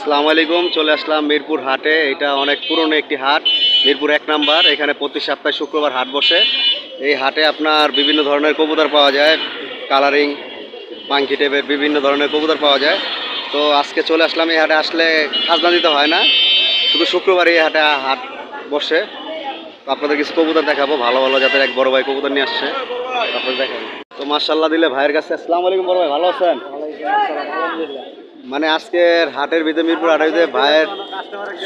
আসসালামু আলাইকুম। চলে আসলাম মিরপুর হাটে। এটা অনেক পুরনো একটি হাট, মিরপুর 1 নাম্বার। এখানে প্রতি সপ্তাহে শুক্রবার হাট বসে। এই হাটে আপনার বিভিন্ন ধরনের কবুতর পাওয়া যায়, কালারিং পাঙ্কি টাইপের বিভিন্ন ধরনের কবুতর পাওয়া যায়। তো আজকে চলে আসলাম এই হাটে। আসলে খাজনা দিতে হয় না, শুধু শুক্রবার এই হাটে হাট বসে। তো আপনাদের কিছু কবুতর দেখাবো, ভালো ভালো জাতের এক বড় ভাই কবুতর নিয়ে আসছে, আপনাদের দেখাবো। তো মাশাআল্লাহ দিলে ভাইয়ের কাছে। আসসালামু আলাইকুম বড় ভাই, ভালো আছেন? মানে আজকের হাটের ভিতরে, মিরপুর হাটের ভিতরে ভাইয়ের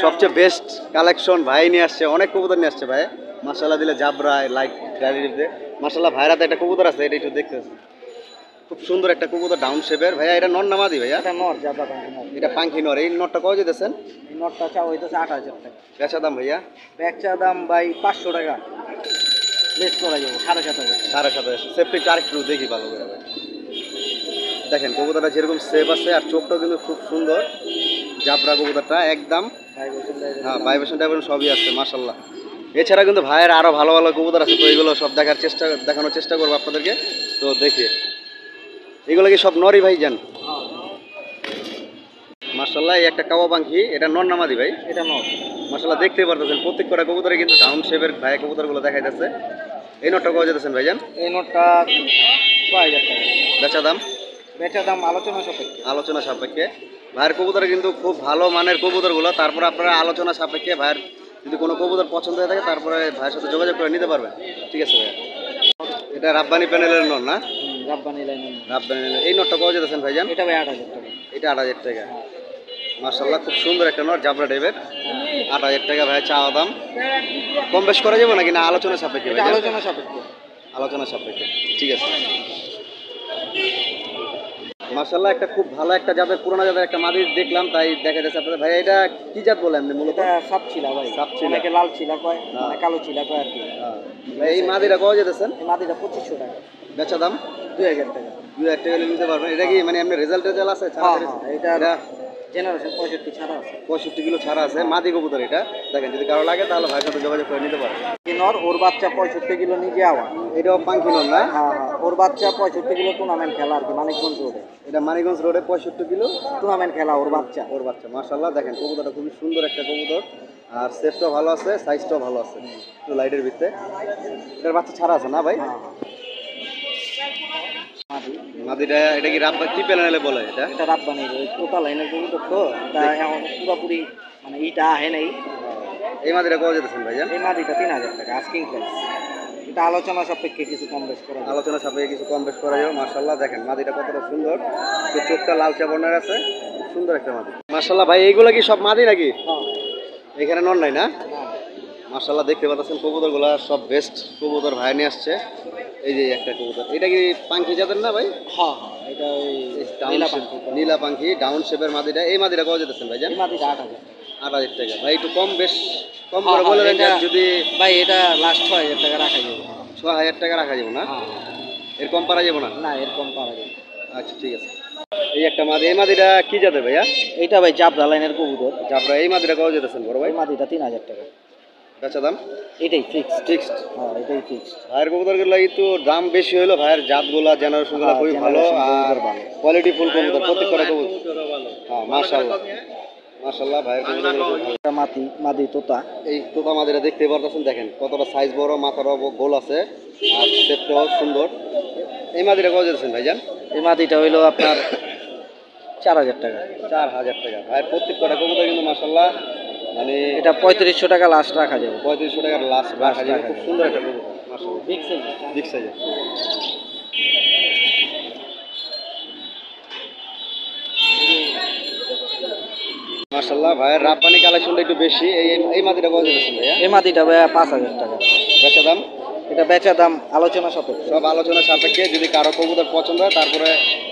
সবচেয়ে বেস্ট কালেকশন ভাই নিয়ে আসছে, অনেক কবুতর নিয়ে আসছে ভাই। মাশাআল্লাহ দিলে জাবরায় লাইট গ্যালারিতে মাশাআল্লাহ ভাইয়ের হাতে একটা কবুতর আছে, এটা একটু দেখতে খুব সুন্দর একটা কবুতর, ডাউন শেপের। ভাইয়া এটা নর না মাদি ভাইয়া? এটা নর, জাবরা পাখি নর। এটা পাঙ্কি নর। এই নরটা কয় যেতেছেন? এই নরটা চাও হইতেছে 8,000 টাকা। বেচা দাম ভাইয়া? বেচা দাম ভাই 500 টাকা লেস করা যাবে, 7,500। 7,500। সেফটি আরেকটু দেখি ভালো করে ভাই। দেখেন কবুতরটা যেরকম সেফ আছে, আর চোখটাও কিন্তু খুব সুন্দর। জাবরা কবুতরটা একদম, হ্যাঁ ভাইব্রেশন টাইব্রেশন সবই আছে মাশাআল্লাহ। এছাড়া কিন্তু ভাইয়ের আরও ভালো ভালো কবুতর আছে, তো এগুলো সব দেখানোর চেষ্টা করবো আপনাদেরকে। তো দেখি এগুলো কি সব নরই ভাই যান? মাশাআল্লাহ এই একটা কাওয়া পাখি, এটা নর নামাদি ভাই? এটা নর। মাশাআল্লাহ দেখতে পারতেছেন প্রত্যেক কটা কবুতরে কিন্তু ডাউন শেপের ভাই কবুতরগুলো দেখা যাচ্ছে। এই নটটা কয় যেতেছেন ভাইজান? এই নরটা 6,000 টাকা। বেচা দাম? বেচা দাম আলোচনা সাপেক্ষে। আলোচনা সাপেক্ষে। ভাইয়ের কবুতরে কিন্তু খুব ভালো মানের কবুতরগুলো, তারপরে আপনারা আলোচনা সাপেক্ষে ভাইয়ের যদি কোনো কবুতর পছন্দ হয়ে থাকে তারপরে ভাইয়ের সাথে যোগাযোগ করে নিতে পারবেন। ঠিক আছে ভাইয়া। এটা রাব্বানি প্যানেলের নর না? রাব্বানি লাইনের। রাব্বানি। এই নটটা কয় যেতেছেন ভাইজান? এটা ভাই 8,000 টাকা। এটা 8,000 টাকা। মাশাআল্লাহ খুব সুন্দর একটা নর, জাবরা টাইপের। 8,000 টাকা ভাই চাওয়া দাম। কম বেশ করা যাবে নাকি না আলোচনা সাপেক্ষে? এটা আলোচনা সাপেক্ষে। আলোচনা সাপেক্ষে, ঠিক আছে। মাশাআল্লাহ একটা খুব ভালো একটা জাতের, পুরোনো জাতের একটা মাদি দেখলাম, তাই দেখা যাচ্ছে আপনাদের। ভাই এটা কি জাত বলে আপনি মূলত? এটা সাপচিলা ভাই। সাপচিলা। অনেকে লাল চিলা কয়, হ্যাঁ। মানে কালো চিলা কয় আর কি। ভাই এই মাদিটা কয় যেতেছেন? এই মাদিটা 2,500 টাকা। বেচা দাম? 2,000 টাকা। 2,000 টাকা নিতে পারবেন। এটা কি মানে এমনি রেজাল্ট আছে? হ্যাঁ হ্যাঁ, এটা জেনারেশন 65 ছাড়া আছে। 65 কিলো ছাড়া আছে, মাদি কবুতর এটা। দেখেন যদি কারো লাগে তাহলে ভাইয়ের সাথে যোগাযোগ করে নিতে পারেন। নর, ওর বাচ্চা 65 কিলো নিজে আওয়া। এটাও পাঙ্কি নর না? হ্যাঁ হ্যাঁ, ওর বাচ্চা 65 কিলো টুর্নামেন্ট খেলা আর কি, মানিকগঞ্জ রোডে। এটা মানিকগঞ্জ রোডে 65 কিলো টুর্নামেন্ট খেলা ওর বাচ্চা। ওর বাচ্চা। মাশাআল্লাহ দেখেন কবুতরটা খুবই সুন্দর একটা কবুতর, আর সেফটাও ভালো আছে, সাইজটাও ভালো আছে একটু লাইটের ভিতরে। এটার বাচ্চা ছাড়া আছে না ভাই? হ্যাঁ মাদিটা এটা কি রাব্বা কি প্যানেলে বলে? এটা এটা রাব্বানির ওই কোটা লাইনের কবুতর, তো এটা এখন পুরোপুরি মানে ইটা আহে নাই। এই মাদিটা কত যেতেছেন ভাইজান? এই মাদিটা 3,000 টাকা আস্কিং প্রাইস। এটা আলোচনা সাপেক্ষে কিছু কম বেশ করা যাবে। আলোচনা সাপেক্ষে কিছু কম বেশ করা যাবে। মাশাআল্লাহ দেখেন মাদিটা কতটা সুন্দর, তো চোখটা লালচা বর্ণের আছে, খুব সুন্দর একটা মাদি। মাশাআল্লাহ ভাই এইগুলা কি সব মাদি নাকি? হ্যাঁ। এখানে নর নাই না? না। মাশাআল্লাহ দেখতে পাচ্ছেন কবুতরগুলা সব বেস্ট কবুতর ভাই নিয়ে আসছে। এই যে একটা কবুতর, এটা কি পাঙ্কি জাতের না ভাই? হ্যাঁ হ্যাঁ, এটা ওই নীলা পাখি। নীলা পাঙ্কি ডাউন শেপের মাদিটা। এই মাদিটা কত যেতেছেন ভাইজান? এই মাদিটা 8,000 টাকা। 8,000 টাকা। ভাই একটু কম বেশ কম হ্যাঁ, করে বলে দেন, এটা- যদি ভাই এটা লাস্ট 6,000 টাকা রাখা যাবে। 6,000 টাকা রাখা যাবে না? হ্যাঁ। এর কম পারা যাবে না? না, এরকম পারা যাবে। আচ্ছা ঠিক আছে। এই একটা মাদি, এই মাদিটা কি জাতের ভাইয়া? এইটা ভাই জাবরা লাইনের কবুতর। জাবরা। এই মাদিটা কত যেতেছেন বড় ভাই? এই মাদিটা 3,000 টাকা। বেচা দাম? এটাই ফিক্সড। ফিক্সড। হ্যাঁ, এটাই ফিক্সড। ভাইয়ের কবুতরগুলো লাগি তো দাম বেশি হলো, ভাইয়ের জাতগুলা জেনারেশনগুলো হ্যাঁ, খুবই ভালো, generation আর কবুতর ভালো। কোয়ালিটি ফুল কবুতর প্রত্যেক কটা কবুতর। হ্যাঁ মাশাআল্লাহ মাশাআল্লাহ ভাইয়ের কবুতরগুলো খুব ভালো। এটা মাদি তোতা। এই তোতা মাদিরা দেখতে পারতেছেন, দেখেন কতটা সাইজ বড়, মাথারও গোল আছে, আর শেপটাও সুন্দর। এই মাদিরা কত যেতেছেন ভাইজান? এই মাদিটা হইলো আপনার 4,000 টাকা। 4,000 টাকা। ভাইয়ের প্রত্যেক কটা কবুতর কিন্তু মাশাআল্লাহ মানে এটা 3500 টাকা লাস্ট রাখা যাবে। 3500 টাকার লাস্ট রাখা যাবে। খুব সুন্দর একটা কবুতর মাশাআল্লাহ, বিগ সাইজ। বিগ সাইজের। মাশাআল্লাহ ভাইয়ের রাব্বানি কালেকশনটা একটু বেশি। এই মাদিটা কত যেতেছেন ভাইয়া? এই মাদিটা ভাই 5,000 টাকা। বেচা দাম? এটা বেচা দাম আলোচনা সাপেক্ষে। সব আলোচনা সাপেক্ষে, যদি কারো কবুতর পছন্দ হয় তারপরে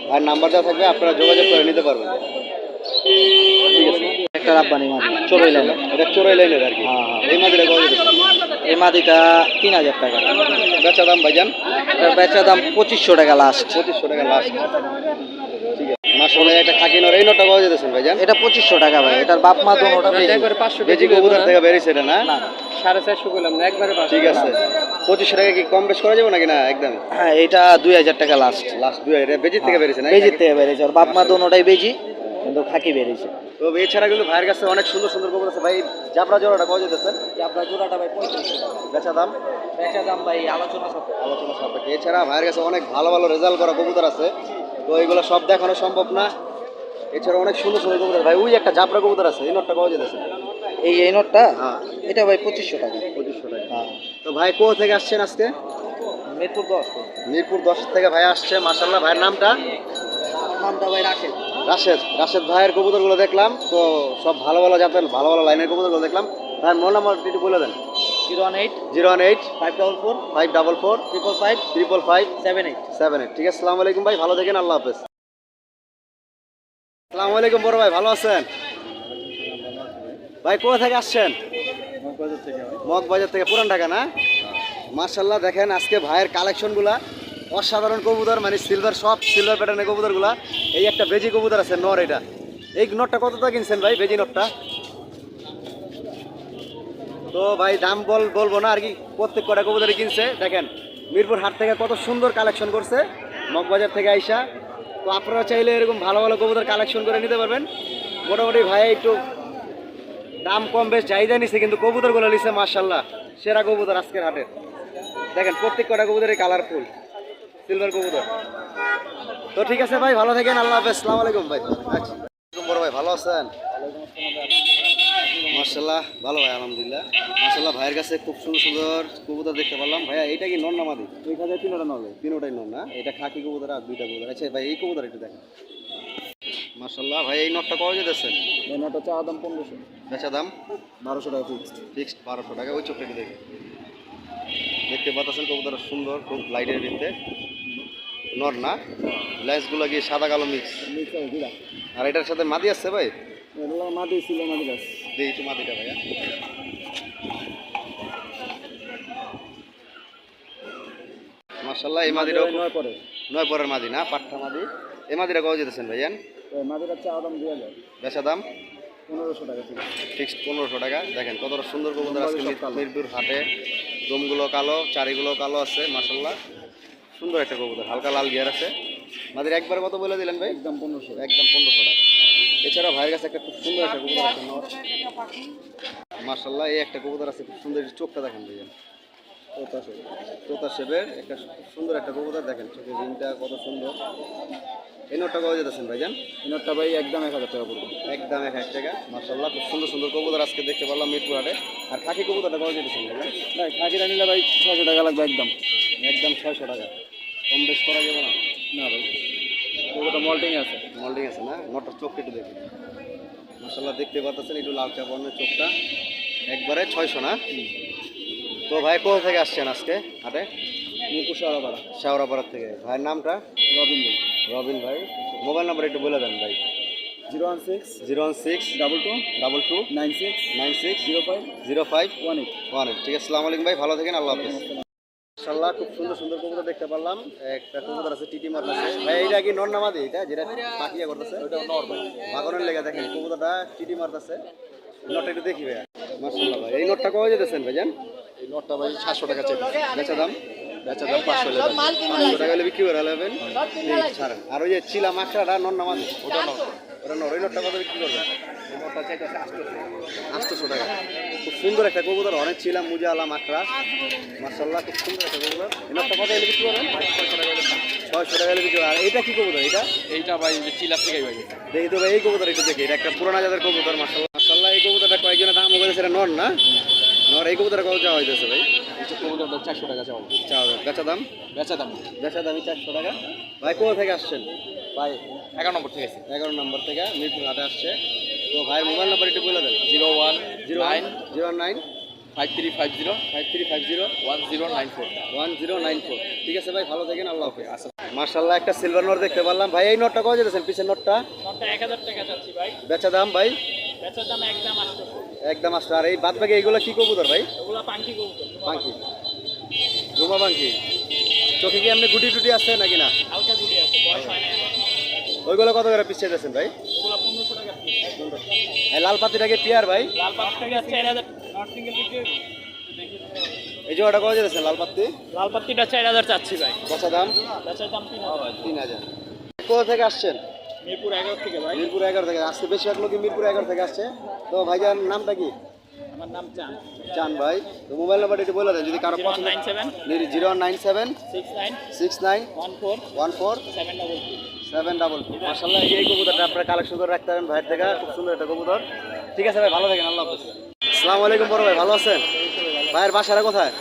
ভাইয়ের নাম্বার দেওয়া থাকবে, আপনারা যোগাযোগ করে নিতে পারবেন। ঠিক আছে। একটা রাব্বানি মাদি চড়ুই লাইন। এটা চোরাই লাইনের আর কি। হ্যাঁ, হ্যাঁ। এই মাদিটা কত যেতেছেন? এই মাদিটা 3,000 টাকা। বেচা দাম ভাইজান? এটা বেচা দাম 2,500 টাকা লাস্ট। 2500 টাকা লাস্ট। ঠিক আছে। মাশাআল্লাহ একটা খাকি নর। এই নরটা কত যেতেছেন ভাইজান? এটা 2,500 টাকা ভাই। এটার বাপ মা দোনোটা বেজি। বেজি কবুতর থেকে বেরিয়েছে এটা না? না, 450 করলাম না, একবারে 500। ঠিক আছে। 2500 টাকা কি কম বেশ করা যাবে নাকি না? একদম হ্যাঁ, এটা 2,000 টাকা লাস্ট। লাস্ট 2000। বেজির থেকে বেরিয়েছে না? বেজির থেকে বেরিয়েছে। ওর বাপ মা দোনোটাই বেজি। কিন্তু খাকি বেরিয়েছে। তো এছাড়া কিন্তু ভাইয়ের কাছে অনেক সুন্দর সুন্দর কবুতর আছে ভাই। জাবরা জোড়াটা কত যেতেছেন? আপনার জোড়াটা ভাই 3500 টাকা। বেচা দাম? বেচা দাম ভাই আলোচনা সাপেক্ষে। আলোচনা সাপেক্ষে। এছাড়া ভাইয়ের কাছে অনেক ভালো ভালো রেজাল্ট করা কবুতর আছে, তো এগুলো সব দেখানো সম্ভব না। এছাড়া অনেক সুন্দর সুন্দর কবুতর ভাই। ওই একটা জাবরা কবুতর আছে, এই নটটা কত যেতেছে? এই নোটটা হ্যাঁ এটা ভাই 2500 টাকা। 2500 টাকা। হ্যাঁ, তো ভাই কোথা থেকে আসছেন আজকে? মিরপুর 10। মিরপুর 10 থেকে ভাই আসছে। মাশাআল্লাহ, ভাইয়ের নামটা? আমার নামটা ভাই রাশেদ। রাশেদ ভাইয়ের কবুতরগুলো দেখলাম, তো সব ভালো ভালো জাতের ভালো ভালো লাইনের কবুতরগুলো দেখলাম। ভাই মোবাইল নাম্বার একটু বলে দেন। 018 018 544 544 555 555 78। 78। ঠিক আছে, আসসালামু আলাইকুম ভাই, ভালো থাকেন, আল্লাহ হাফেজ। আসসালামু আলাইকুম বড় ভাই, ভালো আছেন? ভাই কোথা থেকে আসছেন? মগবাজার থেকে। পুরান ঢাকা না? মার্শাল্লাহ, দেখেন আজকে ভাইয়ের কালেকশনগুলা অসাধারণ কবুতর, মানে সিলভার, সব সিলভার প্যাটার্নের কবুতরগুলা। এই একটা বেজি কবুতর আছে নর, এটা এই নটটা কত টাকা কিনছেন ভাই, বেজি নটটা? তো ভাই দাম বলবো না আর কি, প্রত্যেক কটা কবুতরই কিনছে। দেখেন মিরপুর হাট থেকে কত সুন্দর কালেকশন করছে মগবাজার থেকে আইসা। তো আপনারা চাইলে এরকম ভালো ভালো কবুতর কালেকশন করে নিতে পারবেন। মোটামুটি ভাই একটু দাম কম বেশ চাহিদা নিছে, কিন্তু কবুতরগুলো নিছে মার্শাল্লাহ সেরা কবুতর আজকের হাটে। দেখেন প্রত্যেক কটা কবুতরই কালারফুল সিলভার কবুতর। তো ঠিক আছে ভাই, ভালো থাকেন, আল্লাহ হাফেজ, আসসালামু আলাইকুম ভাই। আচ্ছা বড় ভাই, ভালো আছেন? মার্শাল্লাহ, ভালো ভাই, আলহামদুলিল্লাহ। মার্শাল্লাহ, ভাইয়ের কাছে খুব সুন্দর সুন্দর কবুতর দেখতে পারলাম। ভাইয়া এটা কি নর না মাদি? এখানে তিনটা নবে। তিনোটাই নর না? এটা খাকি কবুতর আর দুইটা কবুতর। আচ্ছা ভাই, এই কবুতর একটু দেখেন। মার্শাল্লাহ ভাই, এই নটটা কত যেতেছেন? এই নোটটা চা দাম 1500। বেচা দাম? 1200 টাকা ফিক্সড। ফিক্সড 1200 টাকা। ওই চোখটা একটু দেখে দেখতে পাচ্ছেন কবুতর সুন্দর, খুব লাইটের ভিতরে নর না? লেন্সগুলো গিয়ে সাদা কালো মিক্স। মিক্স আছে দিলা। আর এটার সাথে মাদি আছে ভাই? এগুলো মাদি ছিল মাদি গাছ। দেখি একটু মাদিটা ভাইয়া। মার্শাল্লাহ, এই মাদিটাও নয় পরে। 9 পরের মাদি না, পাট্টা মাদি। এই মাদিটা কত যেতেছেন ভাইয়ান? মাদিটা চা দাম 2000। বেচা দাম? 1500 টাকা ফিক্সড। ফিক্সড 1500 টাকা। দেখেন কতটা সুন্দর কবুতর আজকে মিরপুর হাটে। দমগুলো কালো, চারিগুলো কালো আছে মার্শাল্লাহ, সুন্দর একটা কবুতর, হালকা লাল গিয়ার আছে। মাদির একবার কত বলে দিলেন ভাই? একদম 1500। একদম 1500 টাকা। এছাড়া ভাইয়ের কাছে একটা খুব সুন্দর একটা কবুতর আছে নর। মার্শাল্লাহ, এই একটা কবুতর আছে খুব সুন্দর, চোখটা দেখেন ভাইয়া, তোতা শেপের একটা সুন্দর একটা কবুতর। দেখেন চোখের রিংটা কত সুন্দর। এই নোটটা কত যেতেছেন ভাইজান? এই নোটটা ভাই একদম 1000 টাকা পড়বে। একদম 1000 টাকা। মার্শাল্লাহ, খুব সুন্দর সুন্দর কবুতর আজকে দেখতে পারলাম মিরপুর হাটে। আর খাকি কবুতরটা কত যেতেছেন ভাইজান? ভাই খাকিটা নিলে ভাই 600 টাকা লাগবে একদম। একদম 600 টাকা। কম বেশ করা যাবে না? না ভাই, ওটা মল্টিং আছে। মোল্ডিং আছে না? নটার চোখটা একটু দেখুন। মার্শাল্লাহ, দেখতে পাচ্ছেন একটু লাল চাপড়ের চোখটা, একবারে 600 না? তো ভাই কোথা থেকে আসছেন আজকে হাটে? মিরপুর শাহরাপাড়া। শাওরাপাড়া থেকে। ভাইয়ের নামটা? রবীন্দ্র। রবিন ভাই। মোবাইল নাম্বার একটু বলে দেন ভাই। 016 016 22 22 96 96 05 05 18। 18। ঠিক আছে, আসসালামু আলাইকুম ভাই, ভালো থাকেন, আল্লাহ হাফেজ। মাশাআল্লাহ, খুব সুন্দর সুন্দর কবুতর দেখতে পারলাম। একটা কবুতর আছে টিটি মার আছে ভাই। এইটা কি নর নামাদি? এটা যেটা পাখিয়া করতেছে ওটা নর ভাই। বাগনের লেগে দেখেন কবুতরটা টিটি মারতেছে। নটটা একটু দেখি ভাই। মাশাআল্লাহ ভাই, এই নটটা কত যেতেছেন ভাইজান? এই নোটটা ভাই 700 টাকা চাই। বেচা দাম? বেচা দাম 500 টাকা। 500 টাকা হলে বিক্রি করে নেবেন। ছাড়েন। আর ওই যে চিলা মাখড়াটা নর নামাদি, ওটা নর। ওটা নর। ওই নটটা কত বিক্রি করবেন? এই নোটটা চাইতেছে 800 টাকা। খুব সুন্দর একটা কবুতর, অনেক ছিলাম মুজা আলা মাকড়া। মার্শাল্লাহ, খুব সুন্দর একটা কবুতর। এই নটটা কত এলে বিক্রি করবেন? 600 টাকা এলে বিক্রি করবেন। আর এটা কি কবুতর? এটা এইটা ভাই চিলার থেকেই ভাই। দেখি তো ভাই, এই কবুতর একটু দেখি। এটা একটা পুরানা জাতের কবুতর। মার্শাল্লাহ মার্শাল্লাহ, এই কবুতরটা কয়েকজনের দাম বলেছে, এটা নর না? নর। এই কবুতরটা কত চাওয়া হইতেছে ভাই? এই কবুতরটা 400 টাকা চাও। চাওয়া বেচা দাম? বেচা দাম বেচা দামই 400 টাকা। ভাই কোথা থেকে আসছেন? ভাই 11 নম্বর থেকে আছে। 11 নম্বর থেকে মিরপুর হাটে আসছে। তো ভাইয়ের মোবাইল নাম্বার একটু বলে দেন। 01 09 5350 5350 1094। 1094। ঠিক আছে ভাই, ভালো থাকেন, আল্লাহ হাফেজ। মার্শাল্লাহ, একটা সিলভার নট দেখতে পারলাম ভাই। এই নটটা কত যেতেছেন? পিছের নটটা? নটটা 1000 টাকা চাচ্ছি ভাই। বেচা দাম ভাই? বেচার দাম একদম 800। একদম আসছে। আর এই বাদ বাকি এইগুলো কি কবুতর ভাই? ওগুলা পাঙ্কি কবুতর। পাঙ্কি, রুমা পাঙ্কি। চোখে কি এমনি গুটি টুটি আছে নাকি না? হালকা গুটি আছে, বয়স হয় না এখন। ওইগুলো কত করে পিছিয়ে দিয়েছেন ভাই? ওগুলা 1500 টাকা পিস। এই লাল পাতিটাকে পিয়ার ভাই? লাল পাঁচ টাকা 4000। নট সিঙ্গেল বিক্রি দেখি। এই জোড়াটা কত যেতেছেন লাল পাত্তি? লাল পাত্তিটা 4000 চাচ্ছি ভাই। বেচা দাম? বেচার দাম 3000। 3000। কোথা থেকে আসছেন? মিরপুর 11 থেকে ভাই। মিরপুর 11 থেকে আসছে, বেশিরভাগ লোকই মিরপুর 11 থেকে আসছে। তো ভাইজান নামটা কি? আমার নাম চান। চান ভাই। তো মোবাইল নাম্বারটা একটু বলে দেন যদি কারো পছন্দ। 0197 0197 69 69 14 14 722। 722। মাশাআল্লাহ, এই কবুতরটা আপনারা কালেকশন করে রাখতে পারেন ভাইয়ের থেকে, খুব সুন্দর একটা কবুতর। ঠিক আছে ভাই, ভালো থাকেন, আল্লাহ হাফেজ। আসসালামু আলাইকুম বড় ভাই, ভালো আছেন? ভাইয়ের বাসাটা কোথায়?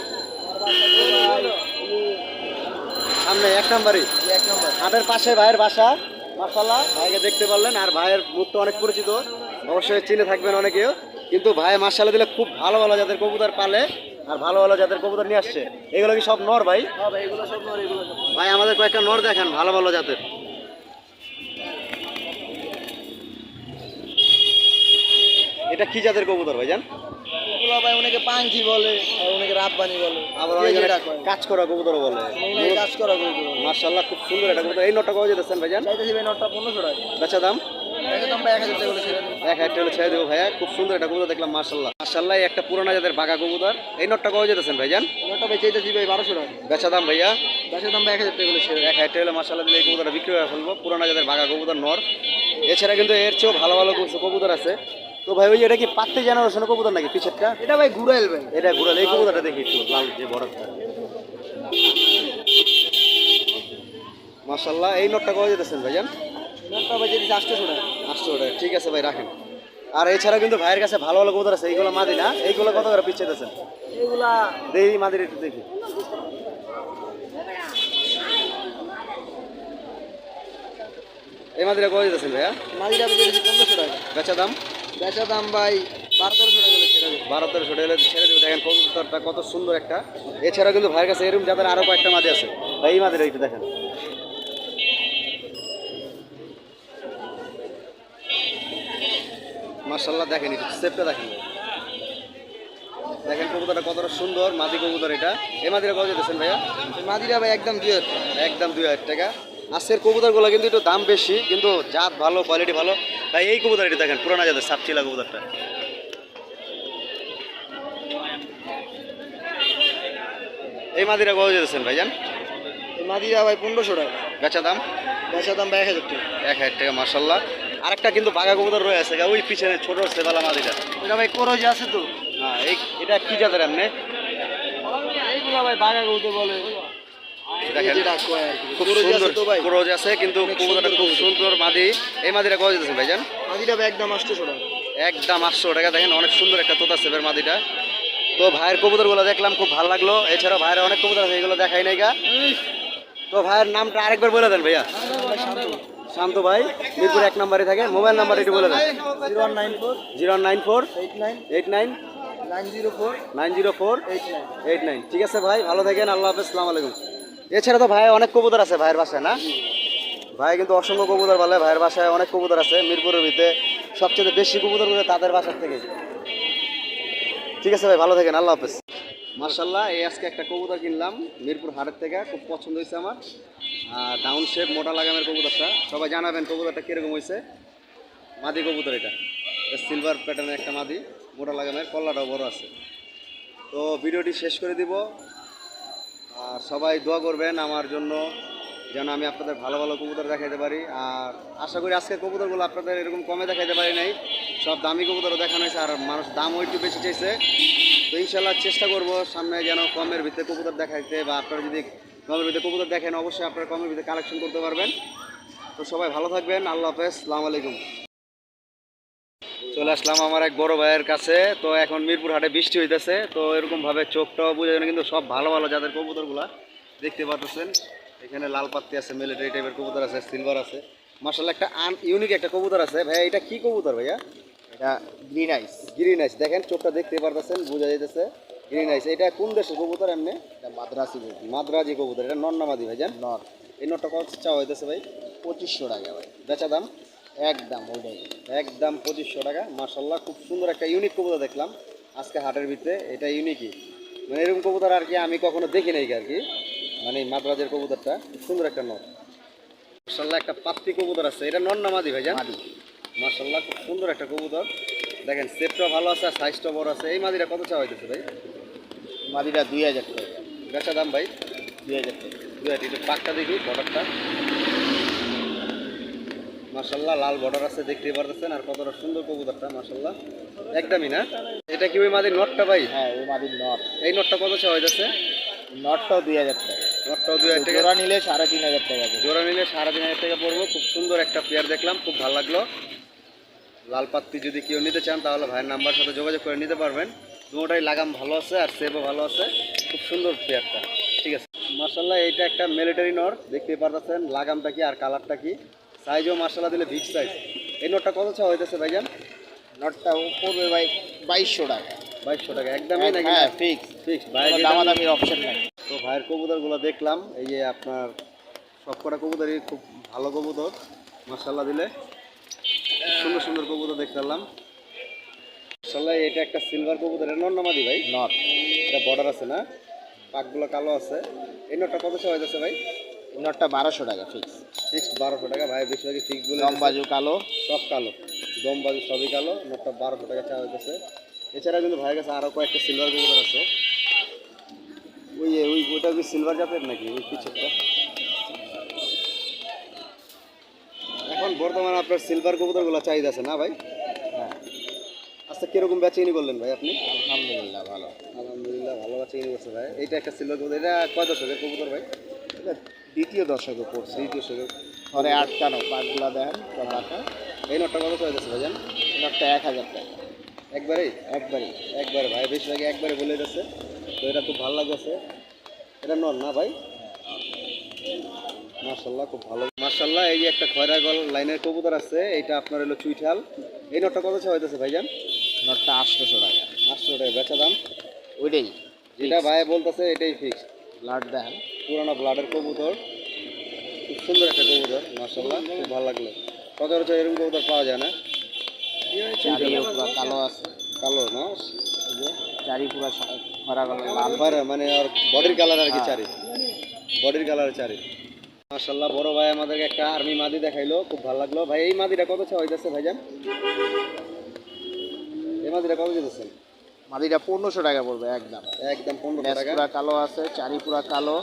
সামনে 1 নাম্বারই, 1 নাম্বার হাটের পাশে ভাইয়ের বাসা। মাশাআল্লাহ, ভাইকে দেখতে পারলেন, আর ভাইয়ের মুখটা অনেক পরিচিত, অবশ্যই চিনে থাকবেন অনেকেও। কিন্তু ভাই মাশাআল্লাহ দিলে খুব ভালো ভালো জাতের কবুতর পালে, আর ভালো ভালো জাতের কবুতর নিয়ে আসছে। এগুলো কি সব নর ভাই? হ্যাঁ ভাই, এগুলো সব নর, এগুলো সব। ভাই আমাদের কয়েকটা নর দেখান ভালো ভালো জাতের। এটা কি জাতের কবুতর ভাইজান? এগুলো ভাই অনেকে পাঙ্খি বলে, আর অনেকে রাতবানি বলে, আবার যে অনেকে যেটা কয়। কাজ করা কবুতর বলে। অনেকে কাজ করা করে দেবো। মাশাআল্লাহ, খুব সুন্দর একটা কবুতর। এই নটটা কত যেতেছেন ভাইজান? চাইতেছি ভাই নটটা 1500 টাকা। বেচা দাম? এটার দাম ভাই 1000 টাকা করে ছেড়ে দিন। 1000 টাকা ছেড়ে দেবো ভাইয়া। খুব সুন্দর একটা কবুতর দেখলাম, মাশাআল্লাহ। মাশাআল্লাহ, এই একটা পুরোনো জাতের বাঘা কবুতর। এই নটটা কত যেতেছেন ভাইজান? নটটা ভাই চাইতেছি ভাই 1200 টাকা। বেচা দাম ভাইয়া? গাছের দাম ভাই 1000 টাকা করে ছেড়ে দিন। 1000 টাকা হলে মাশাআল্লাহ দিলে এই কবুতরটা বিক্রি করে ফেলবো। পুরোনো জাতের বাঘা কবুতর নর। এছাড়া কিন্তু এর চেয়েও ভালো ভালো কিছু কবুতর আছে। তো ভাই ওই এটা কি পাত্তি জেনারেশনের কবুতর নাকি পিছেরটা? এটা ভাই ঘুরাইল ভাই। এটা ঘুরালে এই কবুতরটা দেখি একটু, লাল যে বড়টা। মাশাআল্লাহ, এই নটটা কত যেতেছেন ভাইজান? নটটা ভাই চাইতেছি 800 টাকা। 800 টাকা। ঠিক আছে ভাই, রাখেন। আর এছাড়া কিন্তু ভাইয়ের কাছে ভালো ভালো কবুতর আছে, এইগুলো মাদি না? এইগুলো কত করে পিছিয়ে দিয়েছেন? এগুলা দেখি মাদির একটু দেখি। এই মাদিরা কত দিতেছেন ভাইয়া? মাদিটা আমি চাইতেছি 1500 টাকা। বেচা দাম? বেচার দাম ভাই 1200 টাকা করে ছেড়ে দিন। 1200 টাকা ছেড়ে দেবে। দেখেন কবুতরটা কত সুন্দর একটা। এছাড়া কিন্তু ভাইয়ের কাছে এরকম যাদের আরো কয়েকটা মাদি আছে। ভাই এই মাদিরা একটু দেখেন। মাশাআল্লাহ, দেখেন একটু সেপটা দেখেন। দেখেন কবুতরটা কতটা সুন্দর, মাদি কবুতর এটা। এই মাদিরা কত যেতেছেন ভাইয়া? মাদিটা ভাই একদম 2000 টাকা। একদম 2000 টাকা। আজকের কবুতরগুলো কিন্তু একটু দাম বেশি, কিন্তু জাত ভালো, কোয়ালিটি ভালো। ভাই এই কবুতর এটা দেখেন, পুরানা জাতের সাপচিলা কবুতরটা। এই মাদিরা কত যেতেছেন ভাইজান? এই মাদিটা ভাই 1500 টাকা। বেচা দাম? বেচার দাম ভাই 1000 টাকা। 1000 টাকা। মাশাআল্লাহ, আরেকটা কিন্তু বাঘা কবুতর রয়েছে ওই পিছনে ছোট সেবালা মাদিটা। এটা ভাই করজে আছে তো। হ্যাঁ, এটা কি জাতের এমনি? এইগুলা ভাই বাঘা কবুতর বলে। দেখেন যেটা কয় আর কি। খুব করজ আছে সুন্দর তো ভাই। ক্রোজ আছে, কিন্তু অনেক কবুতরটা সুন্দর খুব কবুতর। সুন্দর মাদি। এই মাদিরা কত যেতেছেন ভাইজান? মাদিটা ভাই একদম 800 টাকা। একদম 800 টাকা। দেখেন অনেক সুন্দর একটা তোতা সেবের মাদিটা। তো ভাইয়ের কবুতরগুলো দেখলাম, খুব ভালো লাগলো। এছাড়াও ভাইয়ের অনেক কবুতর আছে, এগুলো দেখাই নাই গা। তো ভাইয়ের নামটা আরেকবার বলে দেন ভাইয়া। শান্ত ভাই, মিরপুর 1 নম্বরে থাকে। মোবাইল নাম্বার একটু বলে দেন। 0194 0194 89 89 904 904 89। 89। ঠিক আছে ভাই, ভালো থাকেন, আল্লাহ হাফেজ, আসসালামু আলাইকুম। এছাড়া তো ভাই অনেক কবুতর আছে ভাইয়ের বাসায় না? ভাই কিন্তু অসংখ্য কবুতর বলে, ভাইয়ের বাসায় অনেক কবুতর আছে। মিরপুরের ভিতরে সবচেয়ে বেশি কবুতর বলে তাদের বাসার থেকে। ঠিক আছে ভাই, ভালো থাকেন, আল্লাহ হাফেজ। মার্শাল্লাহ, এই আজকে একটা কবুতর কিনলাম মিরপুর হাটের থেকে, খুব পছন্দ হয়েছে আমার। আর ডাউন শেপ মোটা লাগামের কবুতরটা, সবাই জানাবেন কবুতরটা কীরকম হয়েছে। মাদি কবুতর এটা, সিলভার প্যাটার্নের একটা মাদি, মোটা লাগামের, কল্লাটাও বড় আছে। তো ভিডিওটি শেষ করে দিব। আর সবাই দোয়া করবেন আমার জন্য, যেন আমি আপনাদের ভালো ভালো কবুতর দেখাইতে পারি। আর আশা করি আজকের কবুতরগুলো আপনাদের এরকম কমে দেখাইতে পারি নাই, সব দামি কবুতরও দেখানো হয়েছে। আর মানুষ দামও একটু বেশি চাইছে। তো ইনশাল্লাহ চেষ্টা করব সামনে যেন কমের ভিতরে কবুতর দেখাইতে, বা আপনারা যদি কমের ভিতরে কবুতর দেখেন অবশ্যই আপনারা কমের ভিতরে কালেকশন করতে পারবেন। তো সবাই ভালো থাকবেন, আল্লাহ হাফেজ, আসসালামু আলাইকুম। চলে আসলাম আমার এক বড় ভাইয়ের কাছে। তো এখন মিরপুর হাটে বৃষ্টি হইতেছে, তো এরকমভাবে চোখটাও বোঝা যায় না, কিন্তু সব ভালো ভালো যাদের কবুতরগুলা দেখতে পাচ্ছেন। এখানে লাল পাত্তি আছে, মিলিটারি টাইপের কবুতর আছে, সিলভার আছে। মার্শাল্লাহ, একটা ইউনিক একটা কবুতর আছে ভাইয়া। এটা কি কবুতর ভাইয়া? এটা গ্রিন আইস। গ্রিন আইস। দেখেন চোখটা দেখতে পারতেছেন, বোঝা যাইতেছে গ্রিন আইস। এটা কোন দেশের কবুতর এমনি? এটা মাদ্রাসি কবুতর। মাদ্রাজি কবুতর। এটা নন্নামাদি ভাইজান? নর। এই নটটা কত চাওয়া হইতেছে ভাই? 2500 টাকা ভাই। বেচা দাম? একদম ওইটাই। একদম 2500 টাকা। মার্শাল্লাহ, খুব সুন্দর একটা ইউনিক কবুতর দেখলাম আজকে হাটের ভিতরে। এটা ইউনিকই, মানে এরকম কবুতর আর কি আমি কখনো দেখি নাই আর কি, মানে মাদ্রাজের কবুতরটা খুব সুন্দর একটা নর। মার্শাল্লাহ, একটা পাত্তি কবুতর আছে। এটা নন্নামাদি ভাইজান? মার্শাল্লাহ, খুব সুন্দর একটা কবুতর। দেখেন সেটটাও ভালো আছে, আর সাইজটাও বড় আছে। এই মাদিটা কত চাওয়া হইতেছে ভাই? মাদিটা 2000 টাকা। বেচা দাম ভাই? 2000 টাকা। 2000। একটু পাকটা দেখি, বর্ডারটা। মাশাল্লাহ লাল বর্ডার আছে দেখতেই পারতেছেন, আর কতটা সুন্দর কবুতরটা মাশাল্লাহ, একদমই না। এটা কি ওই মাদির নটটা ভাই? হ্যাঁ ওই মাদির নট। এই নটটা কত চাওয়া হইতেছে? নটটাও 2000 টাকা। নটটাও 2000 টাকা, জোড়া নিলে 3500 টাকা পড়বে। জোড়া নিলে 3500 টাকা পড়বো। খুব সুন্দর একটা পেয়ার দেখলাম, খুব ভালো লাগলো। লাল পাত্তি যদি কেউ নিতে চান তাহলে ভাইয়ের নাম্বার সাথে যোগাযোগ করে নিতে পারবেন। দুটোটাই লাগাম ভালো আছে আর সেভও ভালো আছে, খুব সুন্দর পেয়ারটা। ঠিক আছে মার্শাল্লাহ, এইটা একটা মিলিটারি নর দেখতে পারতেছেন, লাগামটা কি আর কালারটা কি, সাইজও মার্শাল্লাহ দিলে বিগ সাইজ। এই নটটা কত চাওয়া হইতেছে ভাইজান? নটটা পড়বে ভাই 2200 টাকা। 2200 টাকা একদমই নাকি? হ্যাঁ ফিক্স। ফিক্স ভাই, দামাদামির অপশন নাই। তো ভাইয়ের কবুতরগুলো দেখলাম, এই যে আপনার সবকটা কবুতরই খুব ভালো কবুতর মার্শাল্লাহ দিলে, সুন্দর সুন্দর কবুতর দেখতে পেলাম মার্শাল্লাহ। এটা একটা সিলভার কবুতর, এটা নর নামাদি ভাই? নট। এটা বর্ডার আছে না, পাকগুলো কালো আছে। এই নটটা কত চাওয়া যাচ্ছে ভাই? নটটা 1200 টাকা ফিক্স। ফিক্স 1200 টাকা ভাই, বেশিরভাগই ফিক্স বলে দম বাজু কালো। সব কালো, দম বাজু সবই কালো। নটটা 1200 টাকা চাওয়া হইতেছে। এছাড়া কিন্তু ভাইয়ের কাছে আরও কয়েকটা সিলভার কবুতর আছে। ওইটা কি সিলভার জাতের নাকি ওই পিছেরটা? এখন বর্তমানে আপনার সিলভার কবুতরগুলো চাহিদা আছে না ভাই? হ্যাঁ আচ্ছা কিরকম বেচেনি বললেন ভাই আপনি? আলহামদুলিল্লাহ ভালো। আলহামদুলিল্লাহ ভালো বেচেনি করছে ভাই। এইটা একটা সিলভার কবুতর, এটা কয় দশকের কবুতর ভাই? এটা দ্বিতীয় দশকে পড়ছে। দ্বিতীয় দশকের। ঘরে আটকানো পাকগুলা দেখেন টাকা। এই নটটা কত চাহিদা আছে ভাইজান? নটটা 1000 টাকা একবারেই? একবারই। একবারে ভাই, বেশিরভাগই একবারে বলে যাচ্ছে, তো এটা খুব ভালো লাগছে। এটা নর না ভাই? মার্শাল্লাহ খুব ভালো মার্শাল্লাহ। এই যে একটা খয়রা গল লাইনের কবুতর আছে, এটা আপনার হলো চুইঠাল। এই নটটা কত চাওয়া হইতেছে ভাইজান? নটটা 800 টাকা। 800 টাকা বেচা দাম। ওইটাই যেটা ভাই বলতেছে এটাই ফিক্স। ব্লাড দেখেন। পুরানো ব্লাডের কবুতর, খুব সুন্দর একটা কবুতর মার্শাল্লাহ, খুব ভালো লাগলো। সচরাচর এরকম কবুতর পাওয়া যায় না। চারিও পুরো কালো আছে। কালো না, এই যে চারি পুরো খরা কালো লাল। আবার মানে আর বডির কালার আর কি, চারি বডির কালার চারি মার্শাল্লাহ। বড় ভাই আমাদেরকে একটা আর্মি মাদি দেখাইলো, খুব ভালো লাগলো ভাই। এই মাদিটা কত চাওয়া হইতেছে ভাইজান? এই মাদিটা কত দিতেছেন? মাদিটা 1500 টাকা পড়বে একদম। একদম 1500 লেজ টাকা। পুরা কালো আছে, চারি পুরা কালো।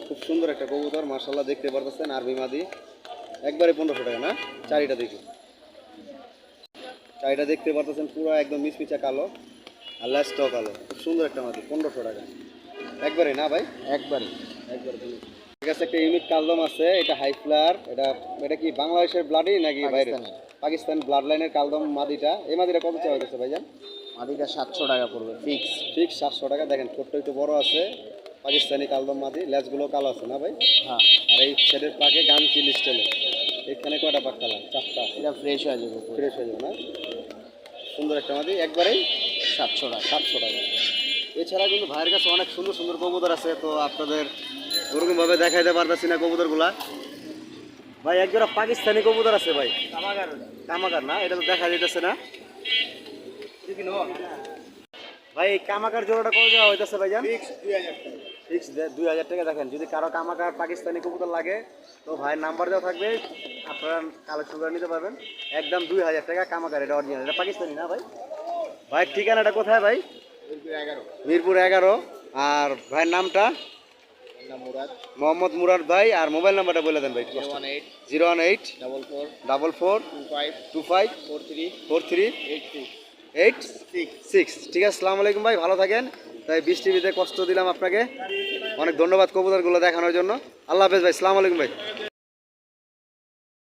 খুব সুন্দর একটা কবুতর মার্শাল্লাহ, দেখতে পারতেছেন আরবি মাদি, একবারে 1500 টাকা না? চারিটা দেখি, চারিটা দেখতে পারতেছেন পুরো একদম মিচমিচা কালো, আর লেজটাও কালো। খুব সুন্দর একটা মাদি, 1500 টাকা একবারে না ভাই? একবারই। একবারে। ঠিক আছে, একটা ইউনিক কালদম আছে, এটা হাই ফ্লার। এটা এটা কি বাংলাদেশের ব্লাডই নাকি বাইরে? পাকিস্তানি। পাকিস্তান ব্লাড লাইনের কালদম মাদিটা। এই মাদিটা কত চাওয়া হইতেছে ভাইজান? মাদিটা 700 টাকা পড়বে ফিক্স। ফিক্স 700 টাকা। দেখেন ছোট্ট একটু বড় আছে, পাকিস্তানি কালদম মাদি, লেজগুলো কালো আছে না ভাই? হ্যাঁ আর এই ছেলের পাকে গান চিল স্টাইলে। এখানে কয়টা পাক কালার? 4টা। এটা ফ্রেশ হয়ে যাবে পুরো। ফ্রেশ হয়ে যাবে না? সুন্দর একটা মাদি, একবারেই 700 টাকা। 700 টাকা। এছাড়া কিন্তু ভাইয়ের কাছে অনেক সুন্দর সুন্দর কবুতর আছে, তো আপনাদের ওরকমভাবে দেখাইতে পারতেছি না কবুতরগুলা। ভাই একজোড়া পাকিস্তানি কবুতর আছে ভাই, কামাকার না? এটা তো দেখা যাইতেছে না ভাই। এই কামাকার জোড়াটা কত যাওয়া হইতেছে ভাইজান? ফিক্স 2000 টাকা। দেখেন যদি কারো কামাকার পাকিস্তানি কবুতর লাগে তো ভাইয়ের নাম্বার দেওয়া থাকবে, আপনারা কালেকশন করে নিতে পারবেন। একদম 2000 টাকা কামাকার, এটা অরিজিনাল, এটা পাকিস্তানি না ভাই? ভাইয়ের ঠিকানাটা কোথায় ভাই? মিরপুর 11। আর ভাইয়ের নামটা? মুরাদ। মোহাম্মদ মুরাদ ভাই। আর মোবাইল নাম্বারটা বলে দেন ভাই। 018 018 44 44 25 25 43 43 86 86। ঠিক আছে, আসসালামু আলাইকুম ভাই, ভালো থাকেন। তাই বৃষ্টিতে কষ্ট দিলাম আপনাকে, অনেক ধন্যবাদ কবুতরগুলো দেখানোর জন্য। আল্লাহ হাফেজ ভাই, আসসালামু আলাইকুম ভাই।